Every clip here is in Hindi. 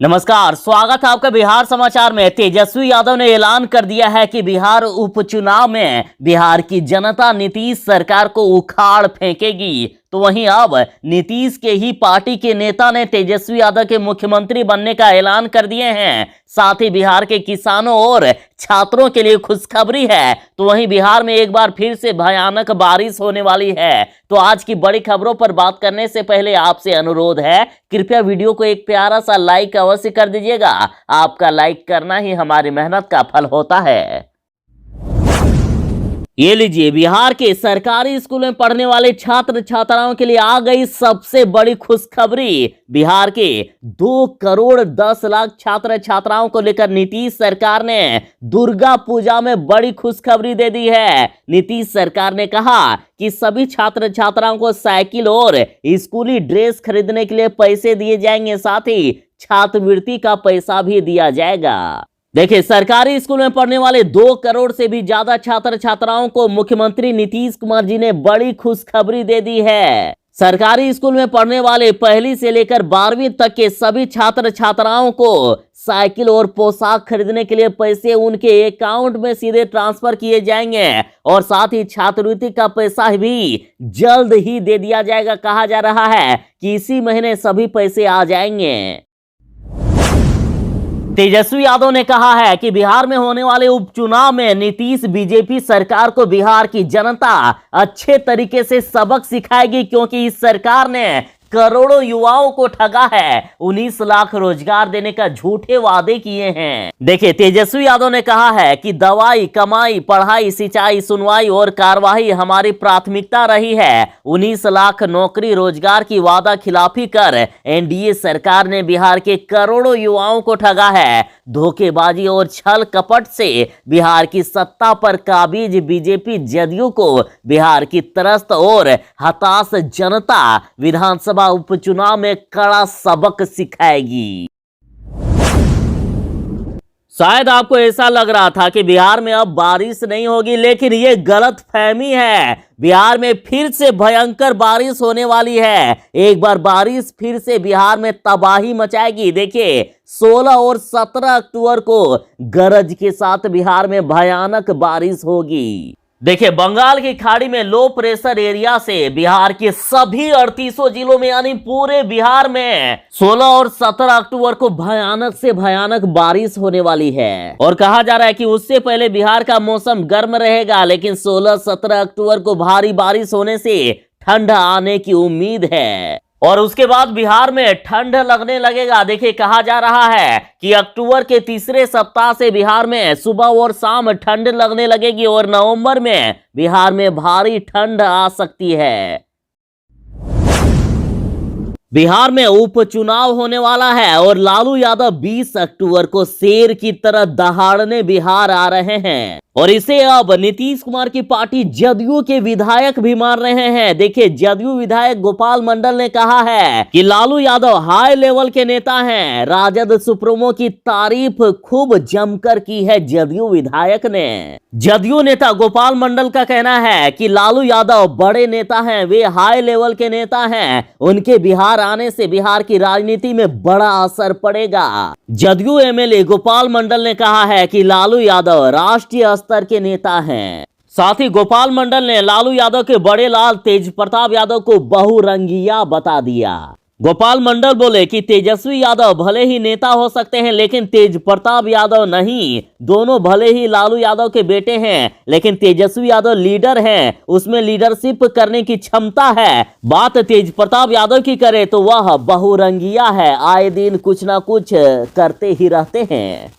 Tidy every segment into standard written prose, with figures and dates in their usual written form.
नमस्कार, स्वागत है आपका बिहार समाचार में। तेजस्वी यादव ने ऐलान कर दिया है कि बिहार उपचुनाव में बिहार की जनता नीतीश सरकार को उखाड़ फेंकेगी। तो वहीं अब नीतीश के ही पार्टी के नेता ने तेजस्वी यादव के मुख्यमंत्री बनने का ऐलान कर दिए हैं। साथ ही बिहार के किसानों और छात्रों के लिए खुशखबरी है। तो वहीं बिहार में एक बार फिर से भयानक बारिश होने वाली है। तो आज की बड़ी खबरों पर बात करने से पहले आपसे अनुरोध है, कृपया वीडियो को एक प्यारा सा लाइक अवश्य कर दीजिएगा। आपका लाइक करना ही हमारी मेहनत का फल होता है। ये लीजिए, बिहार के सरकारी स्कूल में पढ़ने वाले छात्र छात्राओं के लिए आ गई सबसे बड़ी खुशखबरी। बिहार के 2 करोड़ 10 लाख छात्र छात्राओं को लेकर नीतीश सरकार ने दुर्गा पूजा में बड़ी खुशखबरी दे दी है। नीतीश सरकार ने कहा कि सभी छात्र छात्राओं को साइकिल और स्कूली ड्रेस खरीदने के लिए पैसे दिए जाएंगे, साथ ही छात्रवृत्ति का पैसा भी दिया जाएगा। देखिए, सरकारी स्कूल में पढ़ने वाले 2 करोड़ से भी ज्यादा छात्र छात्राओं को मुख्यमंत्री नीतीश कुमार जी ने बड़ी खुशखबरी दे दी है। सरकारी स्कूल में पढ़ने वाले पहली से लेकर 12वीं तक के सभी छात्र छात्राओं को साइकिल और पोशाक खरीदने के लिए पैसे उनके अकाउंट में सीधे ट्रांसफर किए जाएंगे और साथ ही छात्रवृत्ति का पैसा भी जल्द ही दे दिया जाएगा। कहा जा रहा है कि इसी महीने सभी पैसे आ जाएंगे। तेजस्वी यादव ने कहा है कि बिहार में होने वाले उपचुनाव में नीतीश बीजेपी सरकार को बिहार की जनता अच्छे तरीके से सबक सिखाएगी, क्योंकि इस सरकार ने करोड़ों युवाओं को ठगा है। 19 लाख रोजगार देने का झूठे वादे किए हैं। देखिए, तेजस्वी यादव ने कहा है कि दवाई, कमाई, पढ़ाई, सिंचाई, सुनवाई और कार्यवाही हमारी प्राथमिकता रही है। 19 लाख नौकरी रोजगार की वादा खिलाफी कर एनडीए सरकार ने बिहार के करोड़ों युवाओं को ठगा है। धोखेबाजी और छल कपट से बिहार की सत्ता पर काबिज बीजेपी जदयू को बिहार की त्रस्त और हताश जनता विधानसभा उपचुनाव में कड़ा सबक सिखाएगी। शायद आपको ऐसा लग रहा था कि बिहार में अब बारिश नहीं होगी, लेकिन यह गलत फहमी है। बिहार में फिर से भयंकर बारिश होने वाली है। एक बार बारिश फिर से बिहार में तबाही मचाएगी। देखिए, 16 और 17 अक्टूबर को गरज के साथ बिहार में भयानक बारिश होगी। देखिए, बंगाल की खाड़ी में लो प्रेशर एरिया से बिहार के सभी 38 जिलों में यानी पूरे बिहार में 16 और 17 अक्टूबर को भयानक से भयानक बारिश होने वाली है। और कहा जा रहा है कि उससे पहले बिहार का मौसम गर्म रहेगा, लेकिन 16-17 अक्टूबर को भारी बारिश होने से ठंड आने की उम्मीद है और उसके बाद बिहार में ठंड लगने लगेगा। देखिए, कहा जा रहा है कि अक्टूबर के तीसरे सप्ताह से बिहार में सुबह और शाम ठंड लगने लगेगी और नवंबर में बिहार में भारी ठंड आ सकती है। बिहार में उपचुनाव होने वाला है और लालू यादव 20 अक्टूबर को शेर की तरह दहाड़ने बिहार आ रहे हैं और इसे अब नीतीश कुमार की पार्टी जदयू के विधायक भी मान रहे हैं। देखिए, जदयू विधायक गोपाल मंडल ने कहा है कि लालू यादव हाई लेवल के नेता हैं। राजद सुप्रीमो की तारीफ खूब जमकर की है जदयू विधायक ने। जदयू नेता गोपाल मंडल का कहना है कि लालू यादव बड़े नेता हैं, वे हाई लेवल के नेता हैं। उनके बिहार आने से बिहार की राजनीति में बड़ा असर पड़ेगा। जदयू एमएलए गोपाल मंडल ने कहा है कि लालू यादव राष्ट्रीय स्तर के नेता हैं। साथ ही गोपाल मंडल ने लालू यादव के बड़े लाल तेज प्रताप यादव को बहुरंगिया बता दिया। गोपाल मंडल बोले कि तेजस्वी यादव भले ही नेता हो सकते हैं, लेकिन तेज प्रताप यादव नहीं। दोनों भले ही लालू यादव के बेटे हैं, लेकिन तेजस्वी यादव लीडर हैं, उसमें लीडरशिप करने की क्षमता है। बात तेज प्रताप यादव की करे तो वह बहुरंगिया है, आए दिन कुछ ना कुछ करते ही रहते हैं।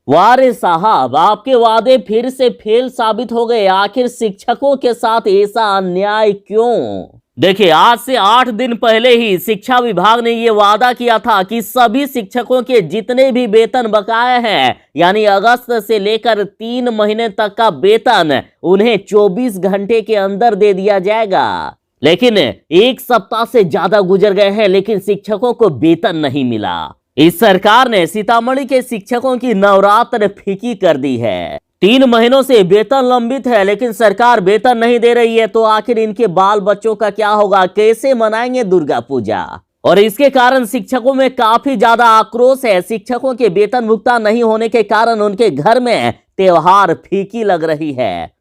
वारे साहब, आपके वादे फिर से फेल साबित हो गए। आखिर शिक्षकों के साथ ऐसा अन्याय क्यों? देखिए, आज से 8 दिन पहले ही शिक्षा विभाग ने यह वादा किया था कि सभी शिक्षकों के जितने भी वेतन बकाए हैं, यानी अगस्त से लेकर 3 महीने तक का वेतन, उन्हें 24 घंटे के अंदर दे दिया जाएगा। लेकिन 1 सप्ताह से ज्यादा गुजर गए हैं, लेकिन शिक्षकों को वेतन नहीं मिला। इस सरकार ने सीतामढ़ी के शिक्षकों की नवरात्र फीकी कर दी है। 3 महीनों से वेतन लंबित है, लेकिन सरकार वेतन नहीं दे रही है। तो आखिर इनके बाल बच्चों का क्या होगा? कैसे मनाएंगे दुर्गा पूजा? और इसके कारण शिक्षकों में काफी ज्यादा आक्रोश है। शिक्षकों के वेतन भुगतान नहीं होने के कारण उनके घर में त्योहार फीकी लग रही है।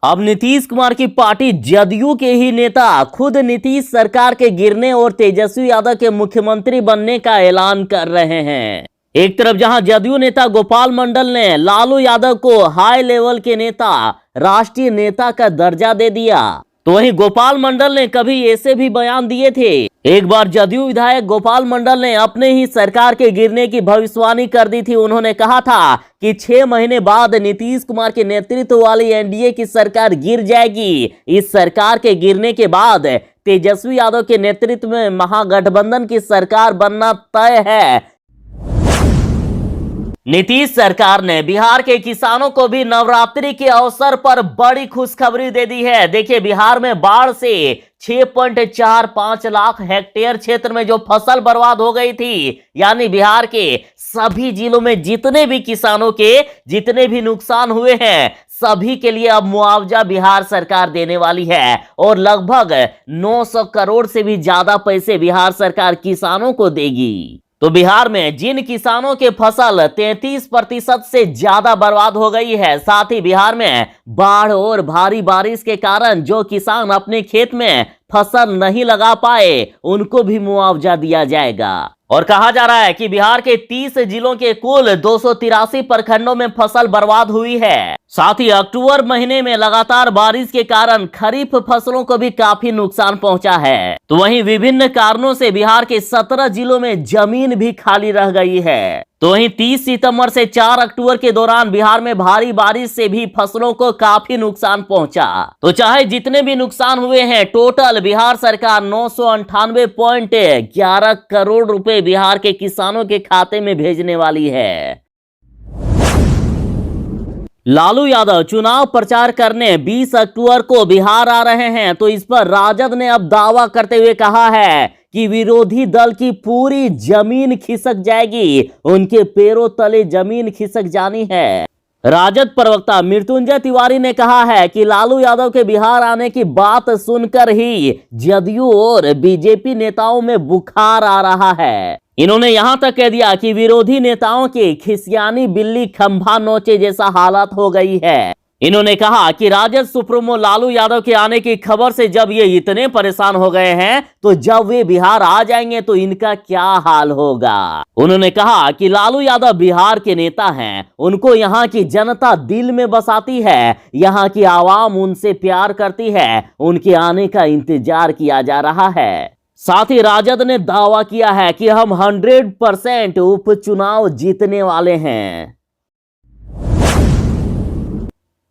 अब नीतीश कुमार की पार्टी जदयू के ही नेता खुद नीतीश सरकार के गिरने और तेजस्वी यादव के मुख्यमंत्री बनने का ऐलान कर रहे हैं। एक तरफ जहां जदयू नेता गोपाल मंडल ने लालू यादव को हाई लेवल के नेता, राष्ट्रीय नेता का दर्जा दे दिया, तो वहीं गोपाल मंडल ने कभी ऐसे भी बयान दिए थे। एक बार जदयू विधायक गोपाल मंडल ने अपने ही सरकार के गिरने की भविष्यवाणी कर दी थी। उन्होंने कहा था कि 6 महीने बाद नीतीश कुमार के नेतृत्व वाली एनडीए की सरकार गिर जाएगी। इस सरकार के गिरने के बाद तेजस्वी यादव के नेतृत्व में महागठबंधन की सरकार बनना तय है। नीतीश सरकार ने बिहार के किसानों को भी नवरात्रि के अवसर पर बड़ी खुशखबरी दे दी है। देखिए, बिहार में बाढ़ से 6.45 लाख हेक्टेयर क्षेत्र में जो फसल बर्बाद हो गई थी, यानी बिहार के सभी जिलों में जितने भी किसानों के जितने भी नुकसान हुए हैं, सभी के लिए अब मुआवजा बिहार सरकार देने वाली है और लगभग 900 करोड़ से भी ज्यादा पैसे बिहार सरकार किसानों को देगी। तो बिहार में जिन किसानों के फसल 33% से ज्यादा बर्बाद हो गई है, साथ ही बिहार में बाढ़ और भारी बारिश के कारण जो किसान अपने खेत में फसल नहीं लगा पाए, उनको भी मुआवजा दिया जाएगा। और कहा जा रहा है कि बिहार के 30 जिलों के कुल 283 प्रखंडों में फसल बर्बाद हुई है। साथ ही अक्टूबर महीने में लगातार बारिश के कारण खरीफ फसलों को भी काफी नुकसान पहुंचा है। तो वहीं विभिन्न कारणों से बिहार के 17 जिलों में जमीन भी खाली रह गई है। तो वहीं 30 सितंबर से 4 अक्टूबर के दौरान बिहार में भारी बारिश से भी फसलों को काफी नुकसान पहुंचा। तो चाहे जितने भी नुकसान हुए हैं, टोटल बिहार सरकार 998.11 करोड़ रुपए बिहार के किसानों के खाते में भेजने वाली है। लालू यादव चुनाव प्रचार करने 20 अक्टूबर को बिहार आ रहे हैं, तो इस पर राजद ने अब दावा करते हुए कहा है कि विरोधी दल की पूरी जमीन खिसक जाएगी, उनके पैरों तले जमीन खिसक जानी है। राजद प्रवक्ता मृत्युंजय तिवारी ने कहा है कि लालू यादव के बिहार आने की बात सुनकर ही जदयू और बीजेपी नेताओं में बुखार आ रहा है। इन्होंने यहां तक कह दिया कि विरोधी नेताओं की खिसियानी बिल्ली खंभा नोचे जैसा हालत हो गई है। इन्होंने कहा कि राजद सुप्रीमो लालू यादव के आने की खबर से जब ये इतने परेशान हो गए हैं, तो जब वे बिहार आ जाएंगे तो इनका क्या हाल होगा। उन्होंने कहा कि लालू यादव बिहार के नेता हैं, उनको यहाँ की जनता दिल में बसाती है, यहाँ की आवाम उनसे प्यार करती है, उनके आने का इंतजार किया जा रहा है। साथ ही राजद ने दावा किया है कि हम 100% उपचुनाव जीतने वाले हैं।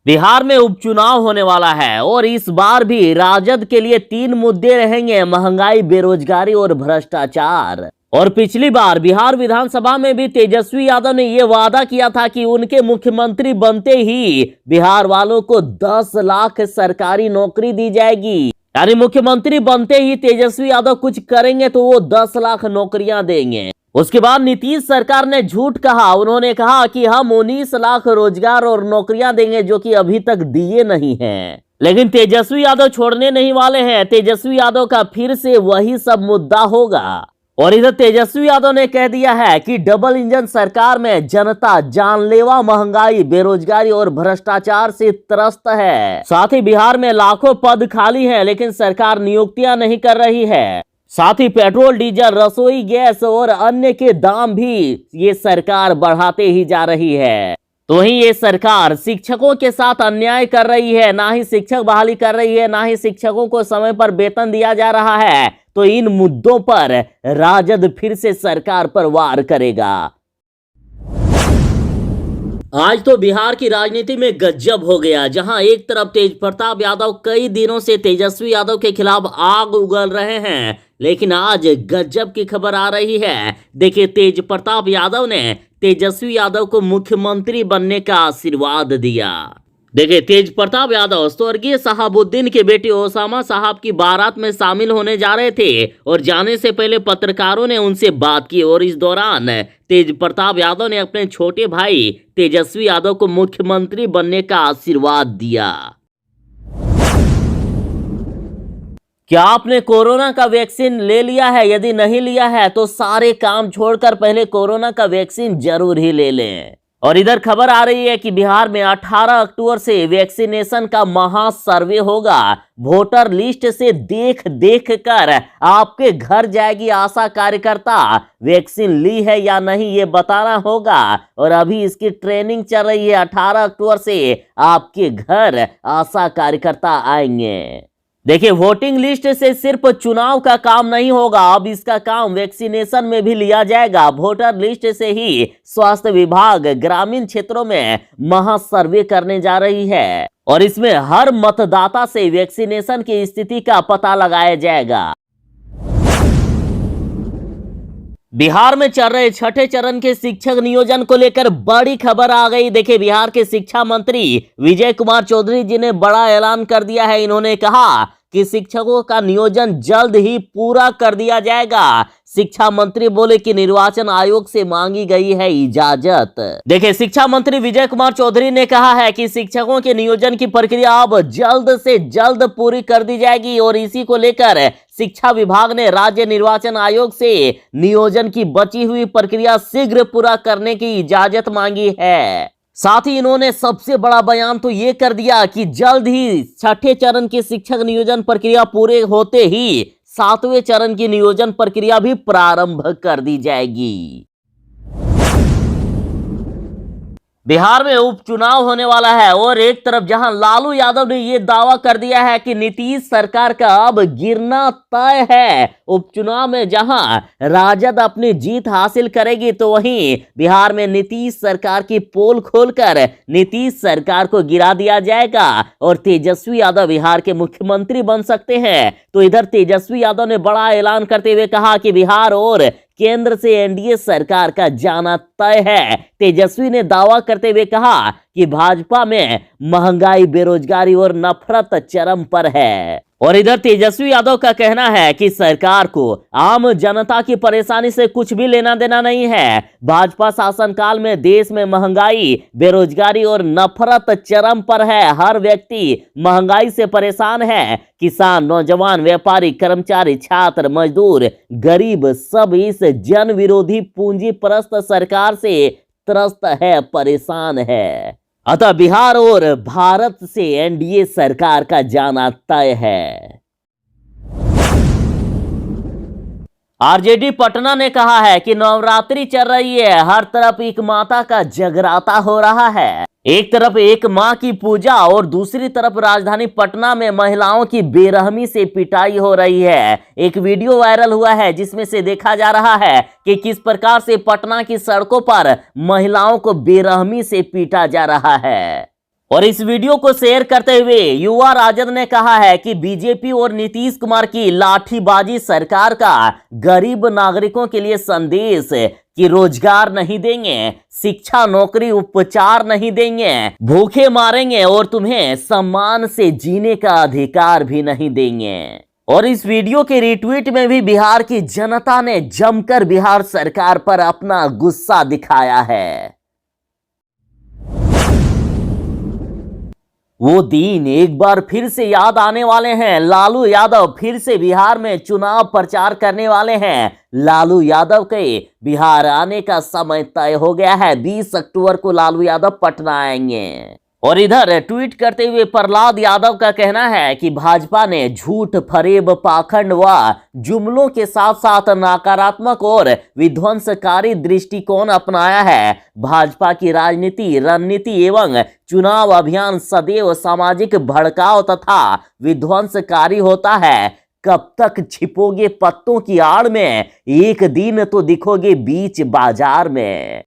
बिहार में उपचुनाव होने वाला है और इस बार भी राजद के लिए 3 मुद्दे रहेंगे: महंगाई, बेरोजगारी और भ्रष्टाचार। और पिछली बार बिहार विधानसभा में भी तेजस्वी यादव ने यह वादा किया था कि उनके मुख्यमंत्री बनते ही बिहार वालों को 10 लाख सरकारी नौकरी दी जाएगी। यानी मुख्यमंत्री बनते ही तेजस्वी यादव कुछ करेंगे तो वो 10 लाख नौकरियां देंगे। उसके बाद नीतीश सरकार ने झूठ कहा। उन्होंने कहा कि हम 19 लाख रोजगार और नौकरियां देंगे, जो कि अभी तक दिए नहीं हैं। लेकिन तेजस्वी यादव छोड़ने नहीं वाले हैं। तेजस्वी यादव का फिर से वही सब मुद्दा होगा। और इधर तेजस्वी यादव ने कह दिया है कि डबल इंजन सरकार में जनता जानलेवा महंगाई, बेरोजगारी और भ्रष्टाचार से त्रस्त है। साथ ही बिहार में लाखों पद खाली हैं, लेकिन सरकार नियुक्तियां नहीं कर रही है। साथ ही पेट्रोल, डीजल, रसोई गैस और अन्य के दाम भी ये सरकार बढ़ाते ही जा रही है। तो वहीं ये सरकार शिक्षकों के साथ अन्याय कर रही है। ना ही शिक्षक बहाली कर रही है, ना ही शिक्षकों को समय पर वेतन दिया जा रहा है। तो इन मुद्दों पर राजद फिर से सरकार पर वार करेगा। आज तो बिहार की राजनीति में गजब हो गया, जहां एक तरफ तेज प्रताप यादव कई दिनों से तेजस्वी यादव के खिलाफ आग उगल रहे हैं, लेकिन आज गजब की खबर आ रही है। देखिए, तेज प्रताप यादव ने तेजस्वी यादव को मुख्यमंत्री बनने का आशीर्वाद दिया। देखिए, तेज प्रताप यादव स्वर्गीय शहाबुद्दीन के बेटे ओसामा साहब की बारात में शामिल होने जा रहे थे और जाने से पहले पत्रकारों ने उनसे बात की और इस दौरान तेज प्रताप यादव ने अपने छोटे भाई तेजस्वी यादव को मुख्यमंत्री बनने का आशीर्वाद दिया। क्या आपने कोरोना का वैक्सीन ले लिया है? यदि नहीं लिया है तो सारे काम छोड़कर पहले कोरोना का वैक्सीन जरूर ही ले लें। और इधर खबर आ रही है कि बिहार में 18 अक्टूबर से वैक्सीनेशन का महा सर्वे होगा। वोटर लिस्ट से देख देख कर आपके घर जाएगी आशा कार्यकर्ता। वैक्सीन ली है या नहीं ये बताना होगा और अभी इसकी ट्रेनिंग चल रही है। 18 अक्टूबर से आपके घर आशा कार्यकर्ता आएंगे। देखिए, वोटिंग लिस्ट से सिर्फ चुनाव का काम नहीं होगा, अब इसका काम वैक्सीनेशन में भी लिया जाएगा। वोटर लिस्ट से ही स्वास्थ्य विभाग ग्रामीण क्षेत्रों में महा सर्वे करने जा रही है और इसमें हर मतदाता से वैक्सीनेशन की स्थिति का पता लगाया जाएगा। बिहार में चल रहे छठे चरण के शिक्षक नियोजन को लेकर बड़ी खबर आ गई। देखिए, बिहार के शिक्षा मंत्री विजय कुमार चौधरी जी ने बड़ा ऐलान कर दिया है। इन्होंने कहा कि शिक्षकों का नियोजन जल्द ही पूरा कर दिया जाएगा। शिक्षा मंत्री बोले कि निर्वाचन आयोग से मांगी गई है इजाजत। देखिए, शिक्षा मंत्री विजय कुमार चौधरी ने कहा है कि शिक्षकों के नियोजन की प्रक्रिया अब जल्द से जल्द पूरी कर दी जाएगी और इसी को लेकर शिक्षा विभाग ने राज्य निर्वाचन आयोग से नियोजन की बची हुई प्रक्रिया शीघ्र पूरा करने की इजाजत मांगी है। साथ ही इन्होंने सबसे बड़ा बयान तो ये कर दिया कि जल्द ही छठे चरण की शिक्षक नियोजन प्रक्रिया पूरे होते ही सातवें चरण की नियोजन प्रक्रिया भी प्रारंभ कर दी जाएगी। बिहार में उपचुनाव होने वाला है और एक तरफ जहां लालू यादव ने यह दावा कर दिया है कि नीतीश सरकार का अब गिरना तय है, उपचुनाव में जहां राजद अपनी जीत हासिल करेगी तो वहीं बिहार में नीतीश सरकार की पोल खोलकर नीतीश सरकार को गिरा दिया जाएगा और तेजस्वी यादव बिहार के मुख्यमंत्री बन सकते हैं। तो इधर तेजस्वी यादव ने बड़ा ऐलान करते हुए कहा कि बिहार और केंद्र से एनडीए सरकार का जाना तय है। तेजस्वी ने दावा करते हुए कहा कि भाजपा में महंगाई, बेरोजगारी और नफरत चरम पर है। और इधर तेजस्वी यादव का कहना है कि सरकार को आम जनता की परेशानी से कुछ भी लेना देना नहीं है। भाजपा शासनकाल में देश में महंगाई, बेरोजगारी और नफरत चरम पर है। हर व्यक्ति महंगाई से परेशान है। किसान, नौजवान, व्यापारी, कर्मचारी, छात्र, मजदूर, गरीब सब इस जन विरोधी पूंजीपरस्त सरकार से त्रस्त है, परेशान है। अतः बिहार और भारत से एनडीए सरकार का जाना तय है। आरजेडी पटना ने कहा है कि नवरात्रि चल रही है, हर तरफ एक माता का जगराता हो रहा है। एक तरफ एक मां की पूजा और दूसरी तरफ राजधानी पटना में महिलाओं की बेरहमी से पिटाई हो रही है। एक वीडियो वायरल हुआ है जिसमें से देखा जा रहा है कि किस प्रकार से पटना की सड़कों पर महिलाओं को बेरहमी से पीटा जा रहा है। और इस वीडियो को शेयर करते हुए युवा राजद ने कहा है कि बीजेपी और नीतीश कुमार की लाठीबाजी सरकार का गरीब नागरिकों के लिए संदेश कि रोजगार नहीं देंगे, शिक्षा, नौकरी, उपचार नहीं देंगे, भूखे मारेंगे और तुम्हें सम्मान से जीने का अधिकार भी नहीं देंगे। और इस वीडियो के रिट्वीट में भी बिहार की जनता ने जमकर बिहार सरकार पर अपना गुस्सा दिखाया है। वो दिन एक बार फिर से याद आने वाले हैं। लालू यादव फिर से बिहार में चुनाव प्रचार करने वाले हैं। लालू यादव के बिहार आने का समय तय हो गया है। 20 अक्टूबर को लालू यादव पटना आएंगे। और इधर ट्वीट करते हुए प्रहलाद यादव का कहना है कि भाजपा ने झूठ, फरेब, पाखंड व जुमलों के साथ साथ नकारात्मक और विध्वंसकारी दृष्टिकोण अपनाया है। भाजपा की राजनीति, रणनीति एवं चुनाव अभियान सदैव सामाजिक भड़काव तथा विध्वंसकारी होता है। कब तक छिपोगे पत्तों की आड़ में, एक दिन तो दिखोगे बीच बाजार में।